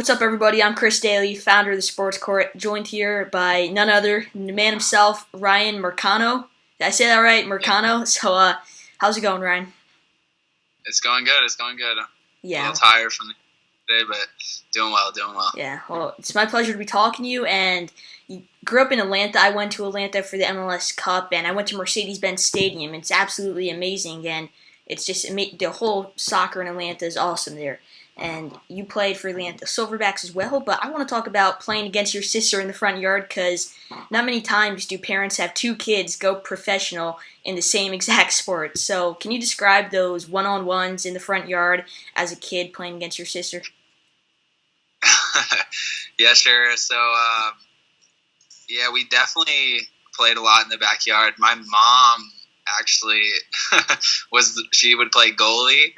What's up, everybody? I'm Chris Dailey, founder of the Sports Court, joined here by none other than the man himself, Ryan Marcano. Did I say that right? Marcano? Yeah. So, how's it going, Ryan? It's going good. A Yeah. little tired from the day, but doing well. Yeah, well, it's my pleasure to be talking to you, and you grew up in Atlanta. I went to Atlanta for the MLS Cup, and I went to Mercedes-Benz Stadium. It's absolutely amazing, and it's just the whole soccer in Atlanta is awesome there. And you played for Atlanta Silverbacks as well, but I want to talk about playing against your sister in the front yard because not many times do parents have two kids go professional in the same exact sport. So can you describe those one-on-ones in the front yard as a kid playing against your sister? Yeah, sure. So, we definitely played a lot in the backyard. My mom actually she would play goalie.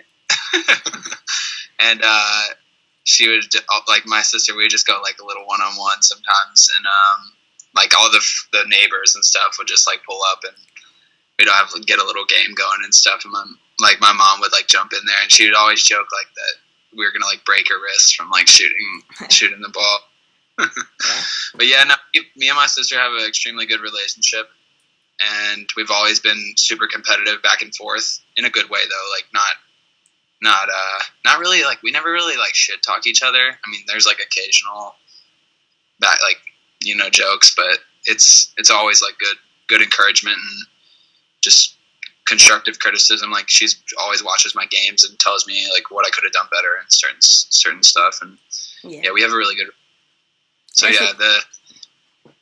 And she would, like my sister, we would just go like a little one-on-one sometimes, and like all the neighbors and stuff would just like pull up, and we'd have to get a little game going and stuff. And my mom would like jump in there, and she would always joke like that we were gonna like break her wrist from like shooting the ball. But yeah, no, me and my sister have an extremely good relationship, and we've always been super competitive back and forth in a good way though, like not really, like we never really like shit talk each other. I mean, there's like occasional jokes, but it's always like good encouragement and just constructive criticism. Like she's always watches my games and tells me like what I could have done better in certain stuff. And yeah, we have a really good. So yeah,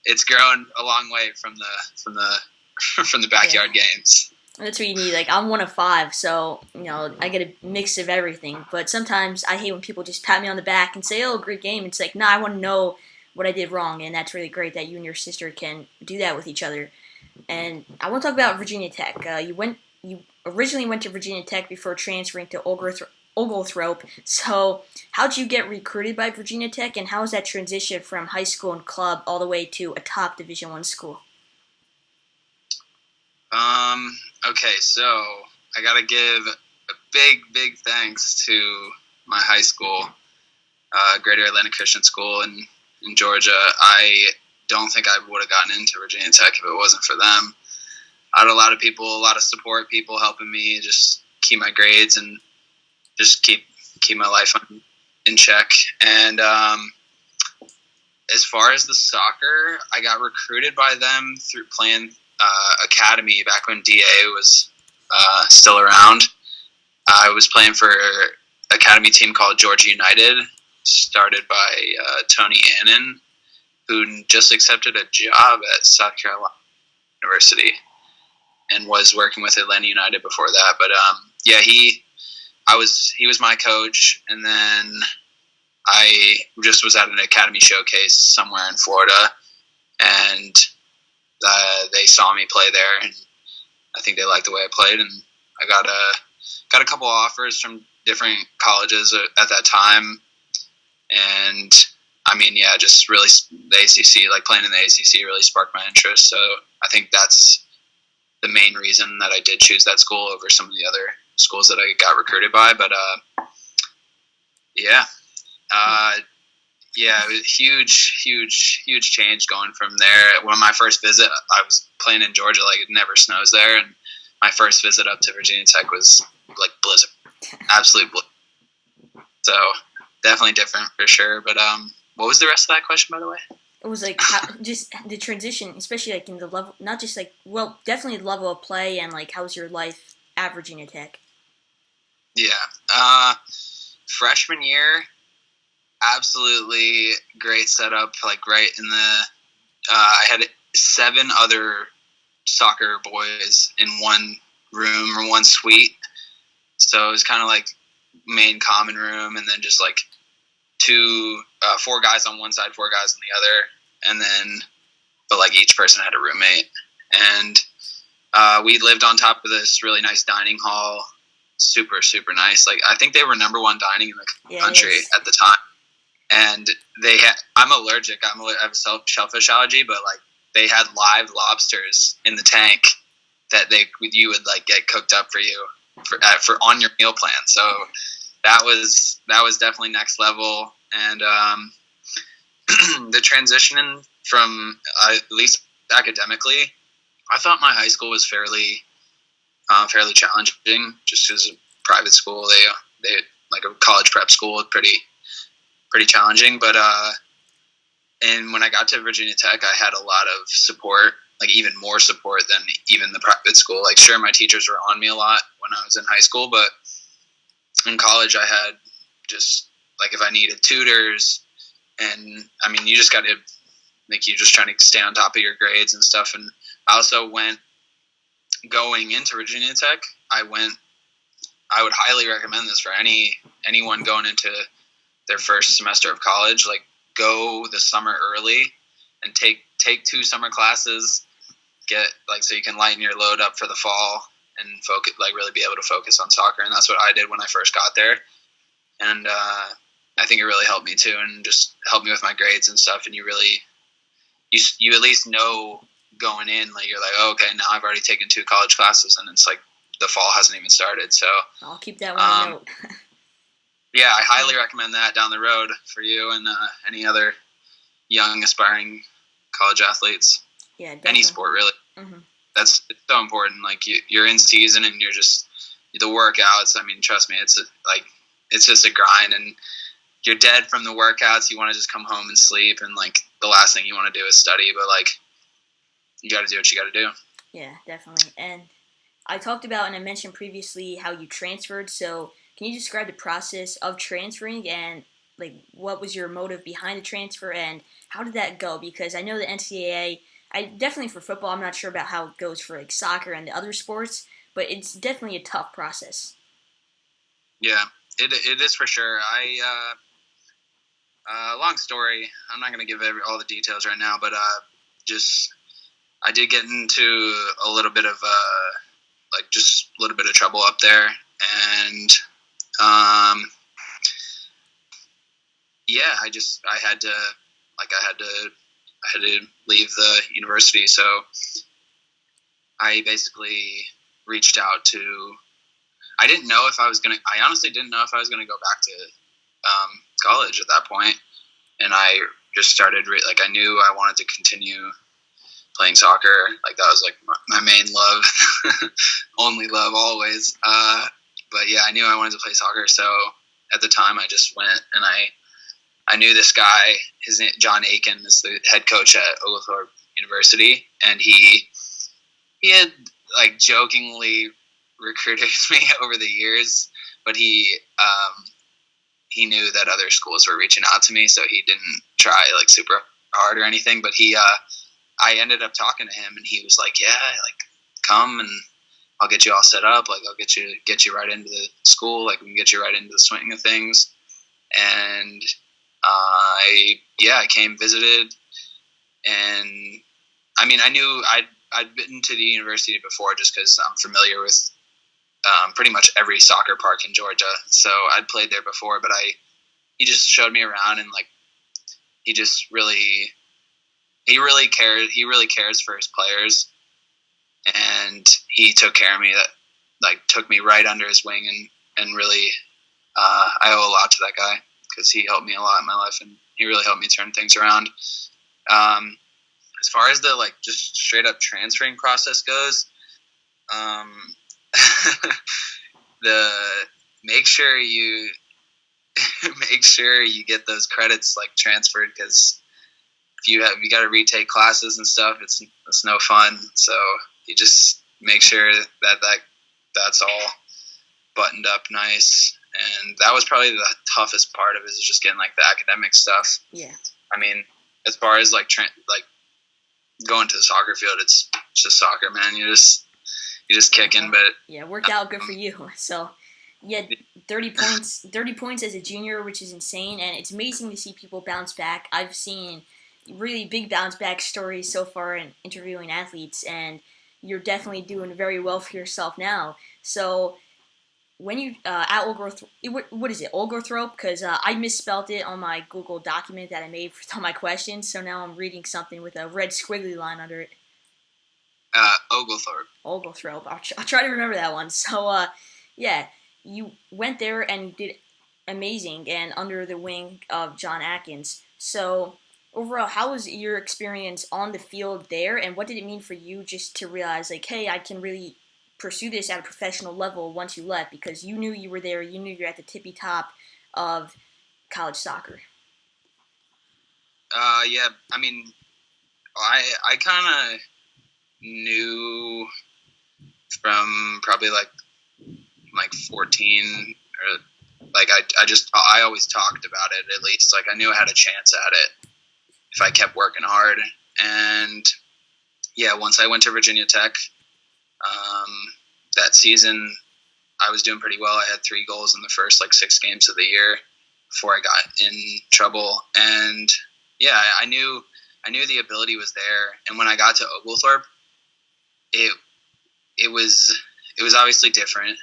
it's grown a long way from the backyard games. That's what you need. Like, I'm one of five, so, I get a mix of everything. But sometimes I hate when people just pat me on the back and say, oh, great game. It's like, I want to know what I did wrong, and that's really great that you and your sister can do that with each other. And I want to talk about Virginia Tech. You originally went to Virginia Tech before transferring to Oglethorpe. So how did you get recruited by Virginia Tech, and how was that transition from high school and club all the way to a top Division I school? Okay, so I gotta give a big thanks to my high school, Greater Atlanta Christian School in Georgia. I don't think I would have gotten into Virginia Tech if it wasn't for them. I had a lot of support people helping me just keep my grades and just keep my life in check. And as far as the soccer, I got recruited by them through playing academy back when DA was still around. I was playing for an academy team called Georgia United, started by Tony Annan, who just accepted a job at South Carolina University and was working with Atlanta United before that. But he was my coach, and then I just was at an academy showcase somewhere in Florida, and they saw me play there, and I think they liked the way I played, and I got a couple offers from different colleges at that time, and I mean, yeah, just really the ACC, like playing in the ACC, really sparked my interest. So I think that's the main reason that I did choose that school over some of the other schools that I got recruited by. But it was huge change going from there. When my first visit, I was playing in Georgia, like it never snows there, and my first visit up to Virginia Tech was like blizzard, absolute blizzard. So definitely different for sure. But what was the rest of that question, by the way? It was like just the transition, especially like in the level, not just like, well, definitely the level of play, and like how's your life at Virginia Tech? Yeah, freshman year. Absolutely great setup, like right in the I had 7 other soccer boys in one room or one suite, so it was kind of like main common room, and then just like 4 guys on one side, 4 guys on the other, and then but like each person had a roommate, and we lived on top of this really nice dining hall, super nice. Like I think they were number 1 dining in the country at the time. And I'm allergic. I have a shellfish allergy, but like they had live lobsters in the tank that you would like get cooked up for you for on your meal plan. So that was definitely next level. And the transition from, at least academically, I thought my high school was fairly challenging, just as a private school. They like a college prep school, pretty challenging. But and when I got to Virginia Tech, I had a lot of support, like even more support than even the private school. Like, sure, my teachers were on me a lot when I was in high school, but in college I had just, like, if I needed tutors, and I mean, you just got to, like, you're just trying to stay on top of your grades and stuff. And I also going into Virginia Tech, I would highly recommend this for anyone going into their first semester of college. Like, go the summer early and take 2 summer classes, so you can lighten your load up for the fall and focus, like, really be able to focus on soccer. And that's what I did when I first got there. And I think it really helped me too, and just helped me with my grades and stuff. And you at least know going in, like, you're like, oh, okay, now I've already taken 2 college classes, and it's like the fall hasn't even started. So I'll keep that one a note. Yeah, I highly recommend that down the road for you and any other young aspiring college athletes. Yeah, definitely. Any sport, really. Mm-hmm. It's so important. Like, you're in season, and you're just, the workouts. I mean, trust me, it's just a grind, and you're dead from the workouts. You want to just come home and sleep, and, like, the last thing you want to do is study. But, like, you got to do what you got to do. Yeah, definitely. And I talked about, and I mentioned previously, how you transferred. So can you describe the process of transferring, and, like, what was your motive behind the transfer, and how did that go? Because I know the NCAA, definitely for football, I'm not sure about how it goes for, like, soccer and the other sports, but it's definitely a tough process. Yeah, it is for sure. Long story. I'm not going to give all the details right now, but I did get into a little bit of just a little bit of trouble up there, and yeah, I had to leave the university. So I basically reached out to. I honestly didn't know if I was gonna go back to college at that point, and I just started. I knew I wanted to continue playing soccer. Like, that was like my main love, only love always. But yeah, I knew I wanted to play soccer. So at the time, I just went, and I knew this guy. His name, John Aiken, is the head coach at Oglethorpe University, and he had, like, jokingly recruited me over the years, but he knew that other schools were reaching out to me, so he didn't try, like, super hard or anything. But I ended up talking to him, and he was like, "Yeah, like, come and I'll get you all set up. Like, I'll get you right into the school. Like, we can get you right into the swing of things." And I came, visited, and I mean, I knew I'd been to the university before just because I'm familiar with pretty much every soccer park in Georgia. So I'd played there before, but he just showed me around, and, like, he really cares for his players, and he took care of me. That, like, took me right under his wing, and really, I owe a lot to that guy, because he helped me a lot in my life, and he really helped me turn things around. As far as the, like, just straight up transferring process goes, make sure you get those credits, like, transferred, because if you got to retake classes and stuff, it's no fun. So you just make sure that's all buttoned up nice. And that was probably the toughest part of it, is just getting, like, the academic stuff. Yeah. I mean, as far as, like, going to the soccer field, it's just soccer, man. You're just kicking, but yeah, it worked out good for you. So you had 30 points as a junior, which is insane, and it's amazing to see people bounce back. I've seen really big bounce back stories so far in interviewing athletes, and you're definitely doing very well for yourself now. So when you at Oglethorpe, what is it, Oglethorpe? Because I misspelled it on my Google document that I made for all my questions, so now I'm reading something with a red squiggly line under it. Oglethorpe. I'll try to remember that one. So, yeah, you went there and did amazing and under the wing of John Atkins. So overall, how was your experience on the field there, and what did it mean for you just to realize like, hey, I can really pursue this at a professional level once you left, because you knew you were there, you knew you're at the tippy top of college soccer. Yeah, I mean, I kind of knew from probably like 14, or like I always talked about it, at least. Like, I knew I had a chance at it if I kept working hard. And yeah, once I went to Virginia Tech, that season I was doing pretty well. I had 3 goals in the first like 6 games of the year before I got in trouble. And yeah, I knew the ability was there. And when I got to Oglethorpe, it was obviously different,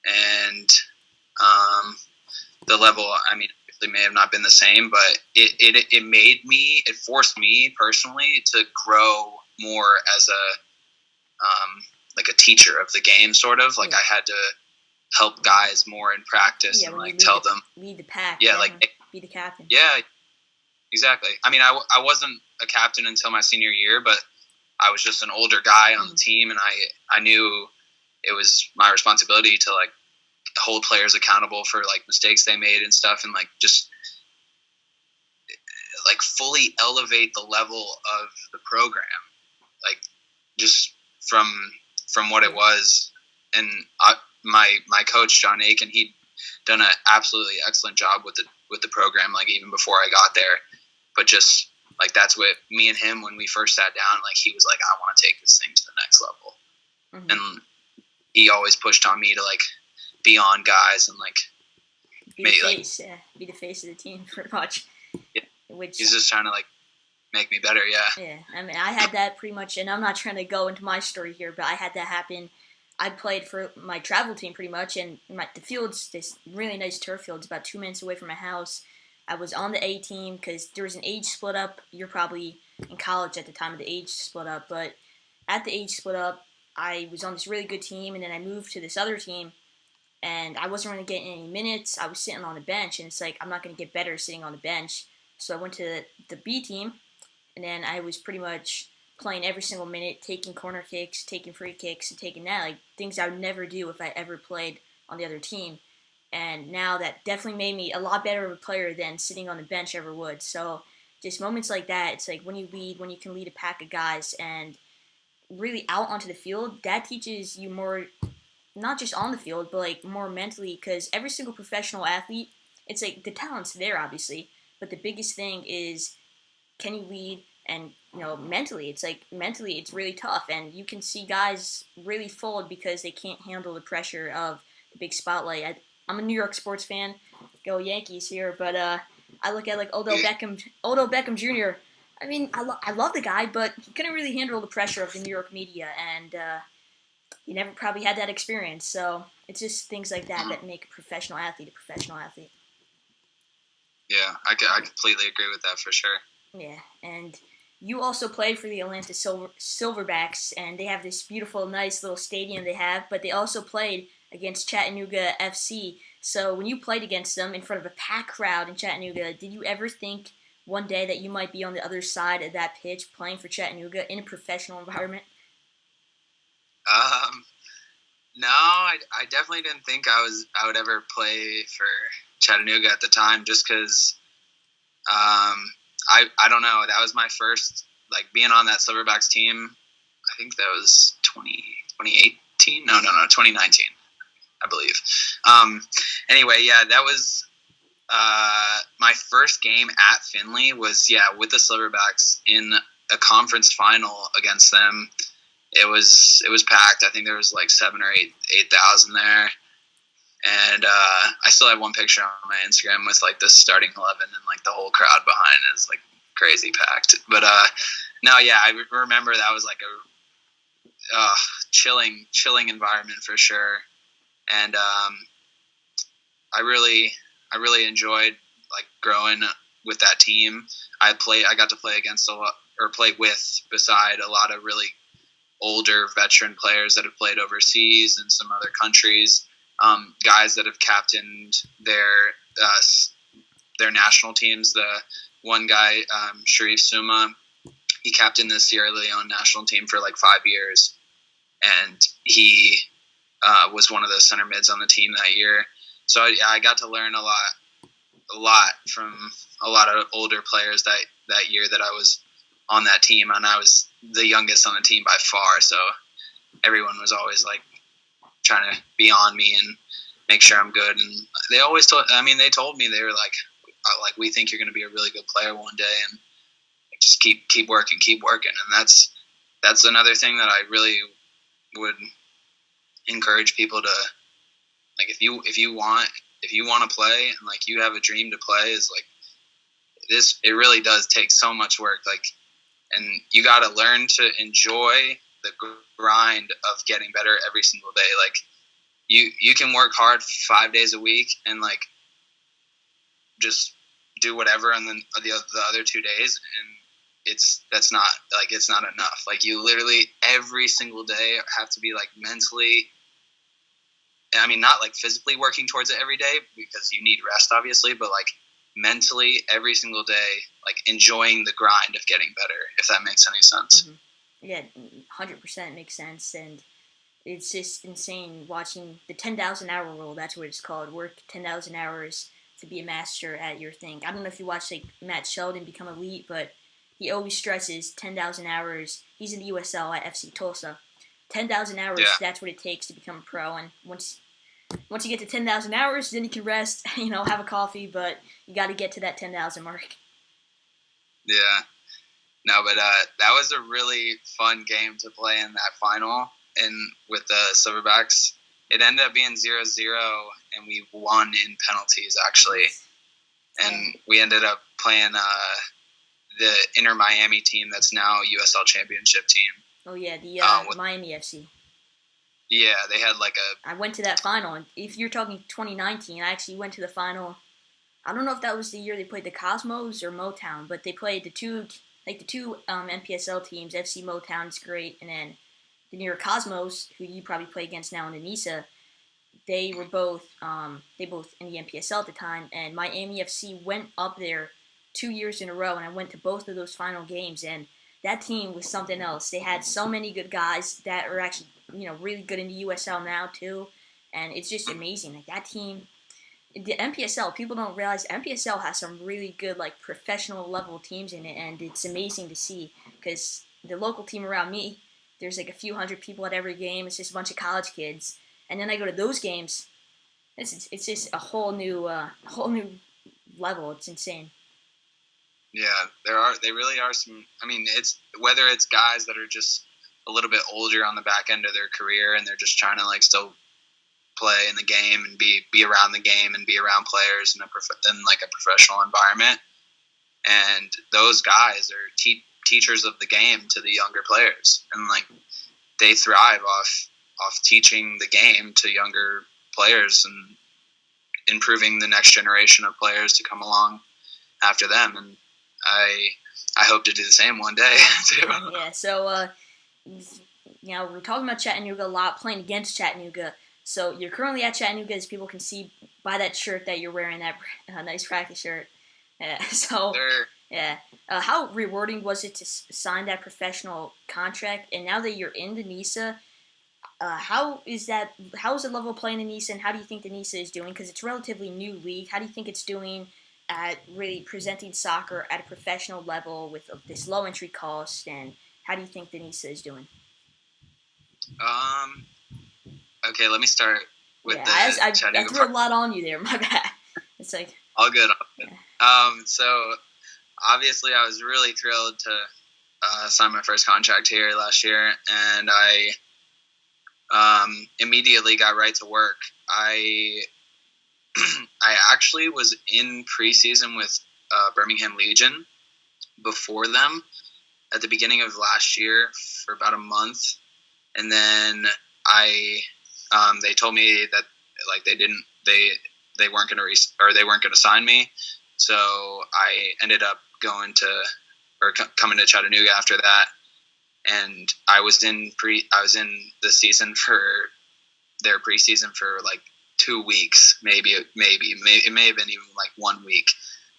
and the level, I mean, it may have not been the same, but it forced me personally to grow more as like a teacher of the game, sort of. Like, I had to help guys more in practice, and like tell them, lead the pack. Yeah, like be the captain. Yeah, exactly. I mean, I wasn't a captain until my senior year, but I was just an older guy on the team, and I knew it was my responsibility to like hold players accountable for like mistakes they made and stuff, and like just like fully elevate the level of the program, like just from what it was. And my coach John Aiken, he'd done an absolutely excellent job with the program, like even before I got there. But just like, that's what me and him, when we first sat down, like he was like, I want to take this thing to the next level. And he always pushed on me to like be on guys and like be the face of the team pretty much. Yeah. Which he's just trying to like make me better. Yeah. Yeah. I mean, I had that pretty much, and I'm not trying to go into my story here, but I had that happen. I played for my travel team pretty much, and the field's this really nice turf field. It's about 2 minutes away from my house. I was on the A team because there was an age split up. You're probably in college at the time of the age split up, but at the age split up, I was on this really good team, and then I moved to this other team, and I wasn't really getting any minutes. I was sitting on the bench, and it's like, I'm not going to get better sitting on the bench. So I went to the B team, and then I was pretty much playing every single minute, taking corner kicks, taking free kicks, and taking that, like things I would never do if I ever played on the other team. And now that definitely made me a lot better of a player than sitting on the bench ever would. So just moments like that, it's like when you can lead a pack of guys and really out onto the field, that teaches you more, not just on the field, but like more mentally, because every single professional athlete, it's like the talent's there, obviously, but the biggest thing is, can you lead? And, mentally, it's really tough, and you can see guys really fold because they can't handle the pressure of the big spotlight. I'm a New York sports fan, go Yankees here, but I look at like Odell Beckham Jr. I mean, I love the guy, but he couldn't really handle the pressure of the New York media, and he never probably had that experience. So it's just things like that make a professional athlete a professional athlete. Yeah, I completely agree with that for sure. Yeah, and you also played for the Atlanta Silverbacks, and they have this beautiful, nice little stadium they have, but they also played against Chattanooga FC. So when you played against them in front of a packed crowd in Chattanooga, did you ever think one day that you might be on the other side of that pitch playing for Chattanooga in a professional environment? No, I definitely didn't think I would ever play for Chattanooga at the time, just because I don't know. That was my first, like, being on that Silverbacks team. I think that was 2018. No, 2019, I believe. Anyway, yeah, that was my first game at Findlay was, with the Silverbacks in a conference final against them. It was packed. I think there was like 7,000 or 8,000 there. And I still have one picture on my Instagram with like the starting 11 and like the whole crowd behind is like crazy packed. But no, yeah, I remember that was like a chilling environment for sure. And I really enjoyed like growing with that team. I got to play beside a lot of really older veteran players that have played overseas in some other countries. Guys that have captained their their national teams. The one guy, Sharif Suma, he captained the Sierra Leone national team for like 5 years, and he was one of the center mids on the team that year. So I got to learn a lot from a lot of older players that year that I was on that team, and I was the youngest on the team by far. So everyone was always like trying to be on me and make sure I'm good. And they always told me, they were like, we think you're going to be a really good player one day, and just keep working. And that's another thing that I really would encourage people to, like, if you want to play and like you have a dream to play, is like this. It really does take so much work, like, and you got to learn to enjoy the grind of getting better every single day. Like you can work hard 5 days a week and like just do whatever, and then the other 2 days, and that's not enough. Like you literally every single day have to be like mentally, I mean, not like physically working towards it every day because you need rest obviously, but like mentally every single day, like enjoying the grind of getting better, if that makes any sense. Mm-hmm. Yeah, 100% makes sense. And it's just insane watching the 10,000 hour rule. That's what it's called. Work 10,000 hours to be a master at your thing. I don't know if you watch like Matt Sheldon become elite, but he always stresses 10,000 hours. He's in the USL at FC Tulsa. 10,000 hours, yeah. That's what it takes to become a pro. And once you get to 10,000 hours, then you can rest, have a coffee, but you got to get to that 10,000 mark. Yeah. No, but that was a really fun game to play in that final, and with the Silverbacks. It ended up being 0-0, and we won in penalties, actually. And we ended up playing the Inter Miami team that's now USL Championship team. Oh, yeah, the Miami FC. Yeah, they had I went to that final, and if you're talking 2019, I actually went to the final. I don't know if that was the year they played the Cosmos or Motown, but they played the two NPSL teams. FC Motown is great, and then the New York Cosmos, who you probably play against now in the NISA, they were both in the NPSL at the time, and Miami FC went up there 2 years in a row, and I went to both of those final games, and that team was something else. They had so many good guys that are actually, really good in the USL now too, and it's just amazing. Like that team, the NPSL, people don't realize NPSL has some really good like professional level teams in it, and it's amazing to see because the local team around me, there's like a few hundred people at every game. It's just a bunch of college kids, and then I go to those games. It's just a whole new level. It's insane. Yeah, they really are some. I mean, it's whether it's guys that are just a little bit older on the back end of their career and they're just trying to like still play in the game and be around the game and be around players in a professional environment. And those guys are teachers of the game to the younger players, and like they thrive off teaching the game to younger players and improving the next generation of players to come along after them. And I hope to do the same one day too. Yeah. So we're talking about Chattanooga a lot, playing against Chattanooga. So you're currently at Chattanooga, as people can see by that shirt that you're wearing, that nice practice shirt. How rewarding was it to sign that professional contract? And now that you're in the NISA, how is the level of play in the NISA, and how do you think the NISA is doing? Because it's a relatively new league. How do you think it's doing at really presenting soccer at a professional level with this low entry cost, and how do you think the NISA is doing? Okay, let me start with I threw a lot on you there. My bad. It's like all good. So obviously, I was really thrilled to sign my first contract here last year, and I immediately got right to work. I actually was in preseason with Birmingham Legion before them at the beginning of last year for about a month, and then they told me that like they weren't going to sign me, so I ended up coming to Chattanooga after that, and I was in the season for their preseason for like 2 weeks, maybe it may have been even like 1 week.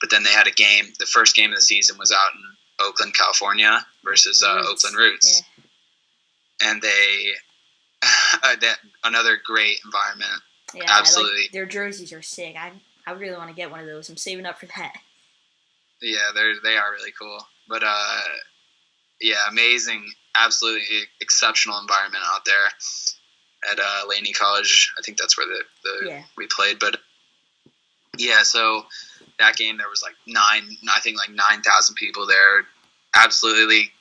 But then they had a game. The first game of the season was out in Oakland, California, versus Oakland Roots, and they another great environment. Yeah, absolutely. Their jerseys are sick. I really want to get one of those. I'm saving up for that. Yeah, they are really cool. But amazing, absolutely exceptional environment out there at Laney College. I think that's where we played. But yeah, so that game there was like 9,000 people there. Absolutely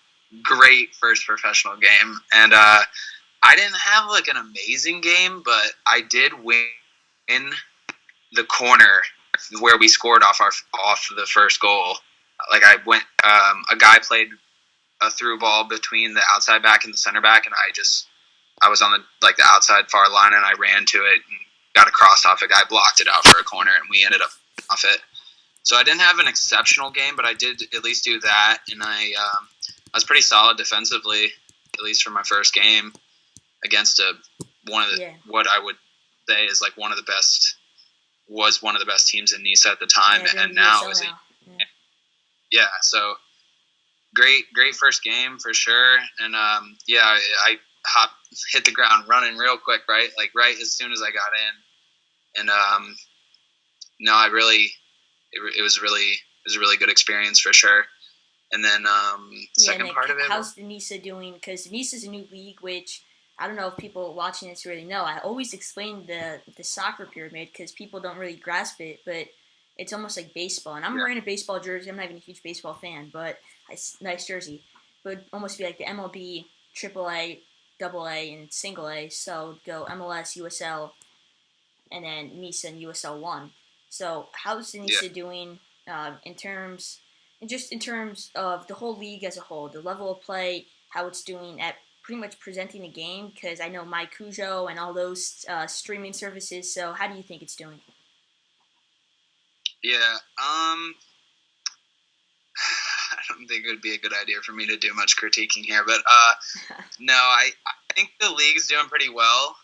great first professional game, and I didn't have like an amazing game, but I did win the corner where we scored off the first goal. Like I went, a guy played a through ball between the outside back and the center back, and I was on the outside far line, and I ran to it and got a cross off. A guy blocked it out for a corner, and we ended up off it. So I didn't have an exceptional game, but I did at least do that, and I was pretty solid defensively, at least for my first game, against what I would say is like one of the best teams in NISA at the time, and now is so great first game for sure, and I hit the ground running real quick, right as soon as I got in, and it was a really good experience for sure. And then second Nick, part of it, how's the NISA doing? Because NISA is a new league, which I don't know if people watching this really know. I always explain the soccer pyramid because people don't really grasp it, but it's almost like baseball. And I'm wearing a baseball jersey. I'm not even a huge baseball fan, but nice jersey. But it'd almost be like the MLB, AAA, AA, and single A. So go MLS, USL, and then NISA and USL 1. So how's the NISA doing in terms of the whole league as a whole, the level of play, how it's doing at pretty much presenting the game? Because I know My Cujo and all those streaming services. So how do you think it's doing? Yeah, I don't think it would be a good idea for me to do much critiquing here, but no, I think the league's doing pretty well.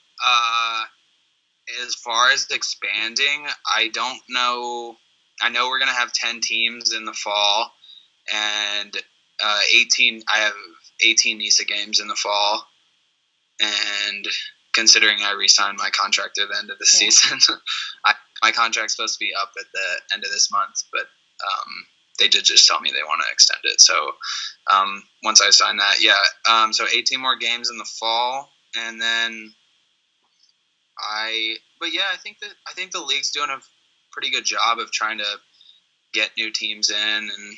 As far as expanding, I don't know. I know we're going to have 10 teams in the fall, and 18. I have 18 NISA games in the fall, and considering I re-signed my contract at the end of the season, my contract's supposed to be up at the end of this month, but they did just tell me they want to extend it. So once I sign that, so 18 more games in the fall, and then I think the league's doing a pretty good job of trying to get new teams in and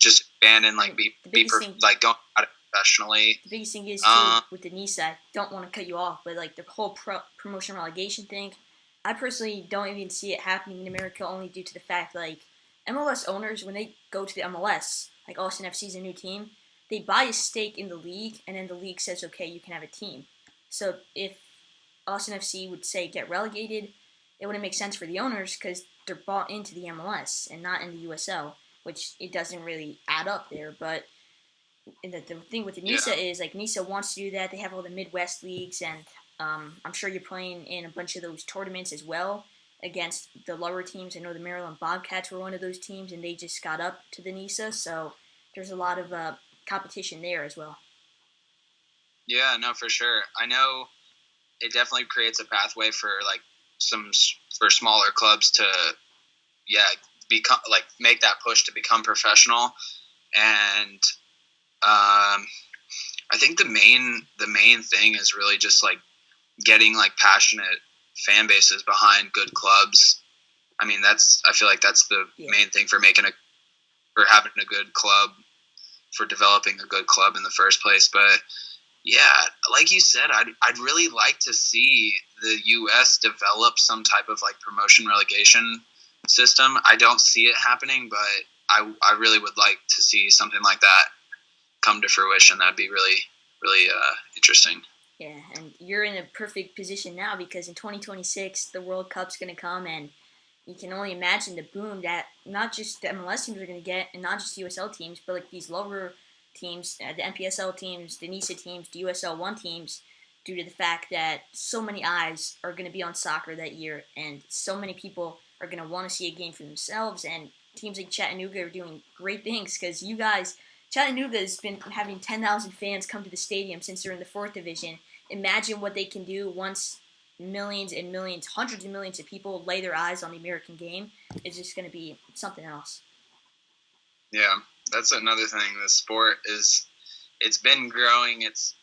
just expand and going at it professionally. The biggest thing is too, with the NISA, I don't want to cut you off, but like the whole promotion relegation thing, I personally don't even see it happening in America, only due to the fact like MLS owners, when they go to the MLS, like Austin FC's a new team, they buy a stake in the league, and then the league says, okay, you can have a team. So if Austin FC would say get relegated, it wouldn't make sense for the owners because they're bought into the MLS and not in the USL, which it doesn't really add up there. But the thing with the NISA is like NISA wants to do that. They have all the Midwest leagues, and I'm sure you're playing in a bunch of those tournaments as well against the lower teams. I know the Maryland Bobcats were one of those teams, and they just got up to the NISA, so there's a lot of competition there as well. Yeah, no, for sure. I know it definitely creates a pathway for for smaller clubs to become make that push to become professional, and I think the main thing is really just getting passionate fan bases behind good clubs. I mean, I feel like that's the main thing for having a good club, for developing a good club in the first place. But yeah, like you said, I'd really like to see the U.S. develop some type of promotion relegation system. I don't see it happening, but I really would like to see something like that come to fruition. That'd be really, really interesting. Yeah, and you're in a perfect position now because in 2026 the World Cup's going to come, and you can only imagine the boom that not just the MLS teams are going to get, and not just USL teams, but these lower teams, the NPSL teams, the NISA teams, the USL 1 teams, due to the fact that so many eyes are going to be on soccer that year, and so many people are going to want to see a game for themselves. And teams like Chattanooga are doing great things because you guys, Chattanooga has been having 10,000 fans come to the stadium since they're in the 4th division. Imagine what they can do once millions and millions, hundreds of millions of people lay their eyes on the American game. It's just going to be something else. Yeah, that's another thing. The sport it's been growing. It's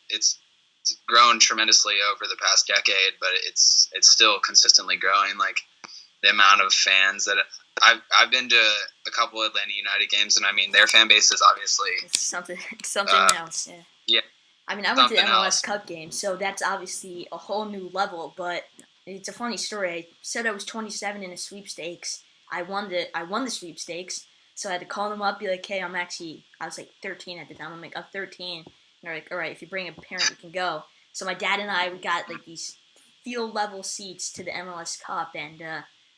grown tremendously over the past decade, but it's still consistently growing. Like the amount of fans that I've been to a couple of Atlanta United games, and I mean their fan base is obviously it's something else. Yeah. Yeah. I mean, I went to the MLS Cup game, so that's obviously a whole new level. But it's a funny story. I said I was 27 in a sweepstakes. I won the sweepstakes, so I had to call them up, be like, "Hey, I was like 13 at the time. I'm like, I'm 13." And they're like, "All right, if you bring a parent, we can go." So my dad and I, we got like these field level seats to the MLS Cup, and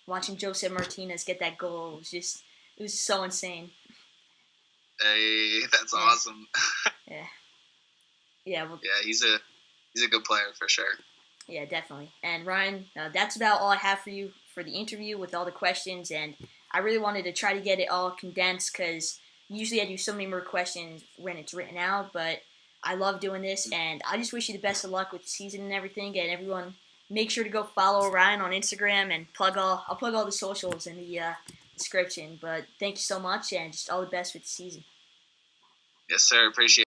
watching Joseph Martinez get that goal it was so insane. Hey, that's awesome. Yeah. Yeah. Well, yeah, he's a good player for sure. Yeah, definitely. And Ryan, that's about all I have for you for the interview with all the questions. And I really wanted to try to get it all condensed because usually I do so many more questions when it's written out. But I love doing this, and I just wish you the best of luck with the season and everything. And everyone, make sure to go follow Ryan on Instagram and I'll plug all the socials in the description. But thank you so much, and just all the best with the season. Yes, sir. Appreciate it.